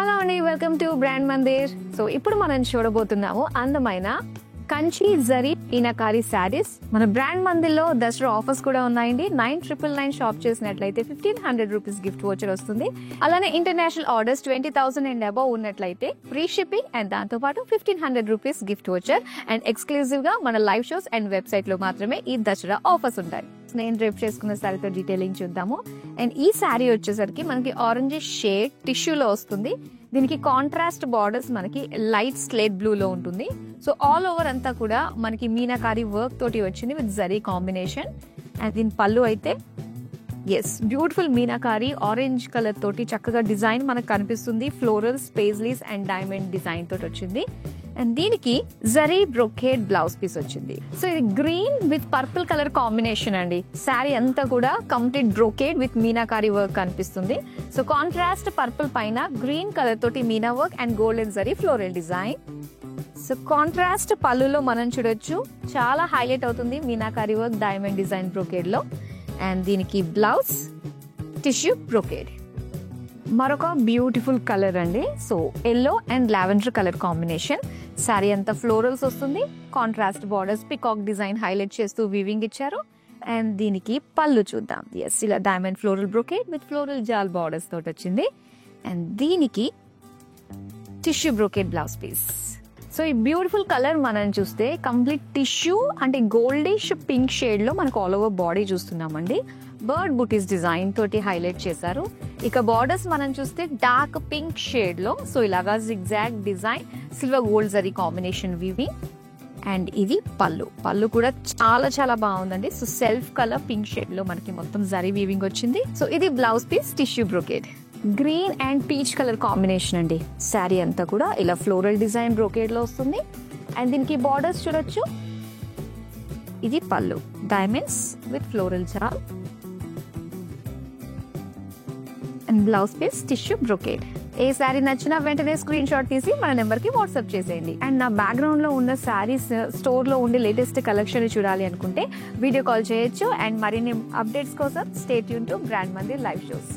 Hello అండి, welcome to brand Mandir. So ఇప్పుడు మనం చూడబోతున్నాము అందమైన కంచి జరీ మీనాకారి శారీస్. మన బ్రాండ్ మందిర్ లో దసరా ఆఫర్స్ కూడా ఉన్నాయండి. 9999 షాప్ చేసినట్లయితే 1500 రూపీస్ గిఫ్ట్ వోచర్ వస్తుంది. అలానే ఇంటర్నేషనల్ ఆర్డర్స్ 20,000 అండ్ అబౌవ్ ఉన్నట్లయితే ఫ్రీ షిప్పింగ్ అండ్ దాంతో పాటు 1500 rupees gift voucher and exclusive గా మన లైవ్ షోస్ అండ్ వెబ్సైట్ లో మాత్రమే ఈ దసరా ఆఫర్స్ ఉంటాయి. నేను రేపు చేసుకున్న శారీతో డీటెయిలింగ్ చూద్దాము. అండ్ ఈ శారీ వచ్చేసరికి మనకి ఆరెంజ్ షేడ్ టిష్యూలో వస్తుంది. దీనికి కాంట్రాస్ట్ బార్డర్స్ మనకి లైట్ స్లేట్ బ్లూ లో ఉంటుంది. సో ఆల్ ఓవర్ అంతా కూడా మనకి మీనాకారి వర్క్ తోటి వచ్చింది విత్ జరీ కాంబినేషన్. అండ్ దీని పళ్ళు అయితే బ్యూటిఫుల్ మీనాకారి ఆరెంజ్ కలర్ తోటి చక్కగా డిజైన్ మనకు కనిపిస్తుంది. Florals, paisleys and diamond design తోటి వచ్చింది. అండ్ దీనికి జరీ బ్రొకేడ్ బ్లౌజ్ పీస్ వచ్చింది. సో ఇది green with purple colour combination అండి. శారీ అంతా కూడా complete brocade with meenakari work కనిపిస్తుంది. సో కాంట్రాస్ట్ పర్పుల్ పైన గ్రీన్ కలర్ తోటి Meena work and golden zari floral design. So contrast పళ్ళులో మనం చూడొచ్చు, చాలా హైలైట్ అవుతుంది meenakari work diamond design brocade లో. అండ్ దీనికి బ్లౌజ్ టిష్యూ బ్రొకేడ్. మరొక బ్యూటిఫుల్ కలర్ అండి. So yellow and lavender colour combination. Sari అంతా ఫ్లోరల్స్ వస్తుంది. Contrast borders peacock design highlight చేస్తూ వీవింగ్ ఇచ్చారు. అండ్ దీనికి పళ్ళు చూద్దాం. ఇలా diamond floral brocade with floral జాల్ బార్డర్స్ తోటి వచ్చింది. అండ్ దీనికి tissue brocade blouse piece. So ఈ బ్యూటిఫుల్ కలర్ మనం చూస్తే కంప్లీట్ టిష్యూ అంటే గోల్డిష్ పింక్ షేడ్ లో మనకు ఆల్ ఓవర్ బాడీ చూస్తున్నామండి. బర్డ్ బుటీస్ డిజైన్ తోటి హైలైట్ చేశారు. ఇక బార్డర్స్ మనం చూస్తే డార్క్ పింక్ షేడ్ లో సో ఇలాగా zigzag design silver gold zari combination weaving. And ఇది పళ్ళు కూడా చాలా చాలా బాగుందండి. So self colour pink shade లో మనకి మొత్తం జరీ వీవింగ్ వచ్చింది. సో ఇది blouse piece tissue brocade. Green and peach colour combination అండి. శారీ అంతా కూడా ఇలా ఫ్లోరల్ డిజైన్ బ్రొకేడ్ లో వస్తుంది. అండ్ దీనికి బార్డర్స్ చూడొచ్చు. ఇది పళ్ళు డైమండ్స్ విత్ ఫ్లోరల్ జాల్ and blouse piece tissue brocade. ఏ శారీ నచ్చినా వెంటనే స్క్రీన్ షాట్ తీసి మన నెంబర్ కి వాట్సాప్ చేసేయండి. అండ్ నా బ్యాక్గ్రౌండ్ లో ఉన్న శారీస్ స్టోర్ లో ఉండే లేటెస్ట్ కలెక్షన్ చూడాలి అనుకుంటే వీడియో కాల్ చేయొచ్చు. అండ్ మరిన్ని అప్డేట్స్ కోసం stay tune to brand Mandir live shows.